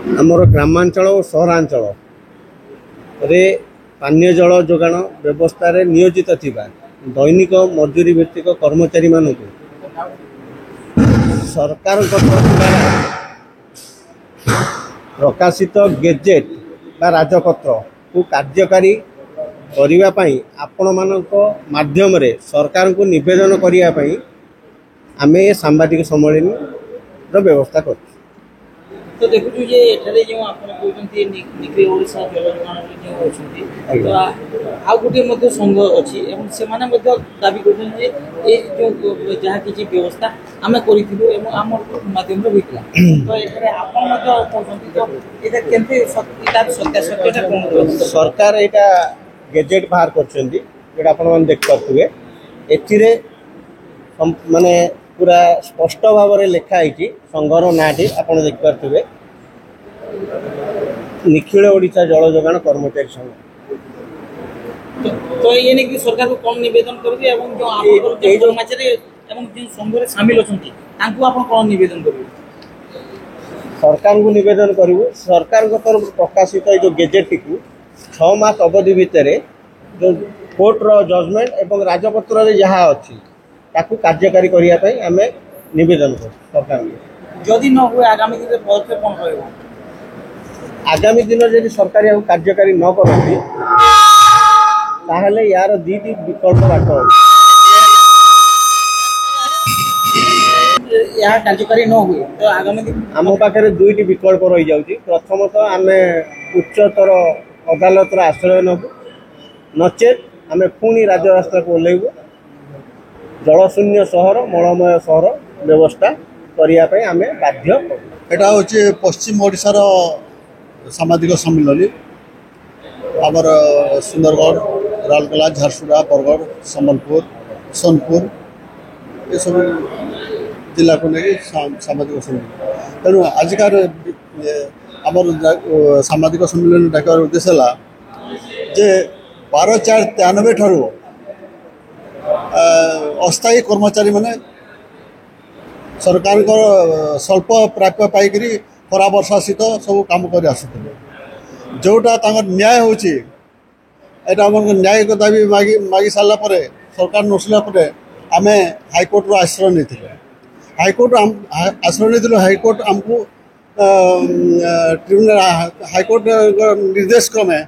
आमर ग्रामांचल और सहरांचल रे पानीय जल जोगाण व्यवस्था रे नियोजित थिबा दैनिक मजूरी भित्तिक कर्मचारी मानक सरकार द्वारा प्रकाशित गेजेट बा राजपत्र को कार्यकारी करिवा पई आपण मानक माध्यम रे सरकार को निवेदन करिया पई आमे सांबादिक सम्मेलन रो व्यवस्था कर। तो देखु जे एठारे जो आपण कहउछन्ती निक्रिय ओडिसा जल जोगाण जो होछन्ती तो आ गुटे मध्ये संघ अछि एवं से माने मध्ये दाबी करछन जे ए जो जहा किछि व्यवस्था आमे करिथिलु एवं हमर माध्यम रे होइतला तो एठारे आपण मध्ये कहउछन्ती तो एटा केनते सत्यासत्यता कोन सरकार एटा गेजेट बाहर करछन्ती जेटा आपण मन देख पाथुवे एथिरे माने पूरा स्पष्ट भाव में लिखाई संघर नाटी आप देखिपे निखिल ओडिशा जल जोगाण कर्मचारी संघ। तो ये नहीं कि सरकार को कौन निवेदन करेंगे एवं जो आप कर्मचारी एवं जो संघ रे शामिल अछंती तांको आपण कौन निवेदन करेंगे? सरकार को निवेदन करू सरकार को तरफ प्रकाशित जो गेजेट टी 6 मास अवधि भितर जो कोर्ट रो जजमेंट एवं राजपत्र रे जहाँ अच्छी ताकू कार्यकारी करिया पई हमें निवेदन कर सरकार जदि न हुए आगामी दिन पदक्षेप कौन रहइबो? आगामी दिन यदि सरकार या कार्यकारी न करती ताहले यार दीदी विकल्प बाट यहाँ कार्यकारी न हुए तो आगामी दिन आम पाखे दुईटी विकल्प रही जाउची। प्रथमतः आमे उच्चतर अदालत आश्रय नबू नचेत आमे पुणी राजरास्ता को ओल्लैबू जलशून्य सहर मलमय सहर व्यवस्था करने आम बाध्य। एटा हूँ पश्चिम ओडिशार सामाजिक सम्मेलन आमर सुंदरगढ़ राउरकेला झारसुगुड़ा बरगढ़ सम्बलपुर सोनपुर ये सब जिला को लेकिन सामाजिक सम्मेलन तेणु आजिकार आमर सामाजिक सम्मेलन डाकर उद्देश्य है जे 12/4/93 ठारू अस्थायी कर्मचारी माने सरकार स्वल्प प्राप्य पाइकरी खरा वर्षा शीत सब काम कर आसुले जोटा न्याय होची एटा हमर न्याय को दाबी मागी सारा पर सरकार नसला आम हाईकोर्ट रो आश्रय नहीं हाईकोर्ट आश्रय नहीं हाईकोर्ट आमको ट्रिब्यूनल हाईकोर्ट निर्देश क्रमे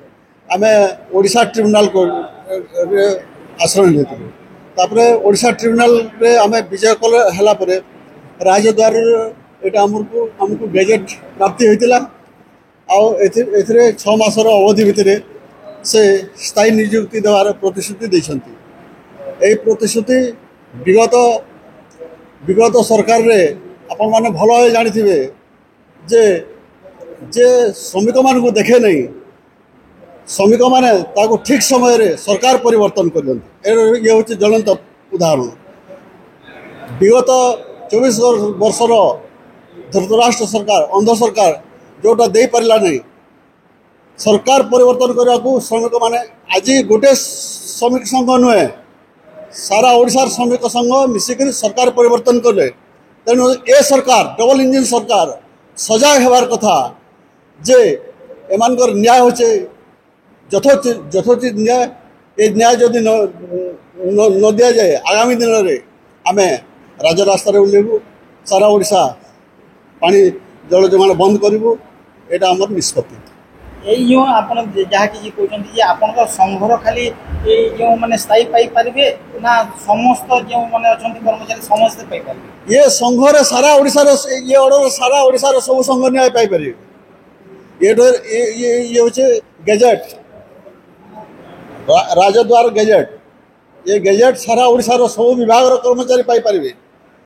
आम ओडिशा ट्रिब्यूनल को आश्रय नहीं तापरे ओडिशा ट्रिब्यूनल रे आमे विजय कल हला परे राजद्वार एटा हमको गेजेट प्राप्ति होइतिला आ एथिरे 6 मासर अवधि भितरे से स्थायी नियुक्ति देवार प्रतिश्रुति देछंती। एई प्रतिश्रुति विगत सरकार रे आपण माने भलो जानिथिबे जे जे श्रमिक मान को देखे नहीं श्रमिक मैंने ठीक समय रे सरकार परिवर्तन कर ये हूँ ज्वलंत उदाहरण। विगत 24 वर्षर धृतराष्ट्र सरकार अंध सरकार जोटा दे पारा नहीं सरकार परिवर्तन करने को श्रमिक मैंने आज गोटे श्रमिक संघ नुहे सारा ओडिशार श्रमिक संघ मिसिक सरकार परिवर्तन कले तेणु ए सरकार डबल इंजिन सरकार सजाग होबार कथा जे एमानकर न्याय होचे यथोचित न्याय ये न्याय जदि न दि जाए आगामी दिन में आम राजरास्तार ओल्लैबू सारा ओडिशा पानी जल जोगाण बंद करूँ यहाँ आम निष्पत्ति। यही जो आप जहाँ कि कहते आपण संघर खाली जो मैंने स्थायी पाइपर ना समस्त जो मैंने अच्छा कर्मचारी समस्ते पाइपर ये संघर सारा ओडिशार ये ऑर्डर सारा ओडिशार सब संघ न्याय पाइपर ये हूँ गेजेट राजद्वार गेजेट ये गेजेट सारा ओडिशार सब विभाग कर्मचारी पाइपर।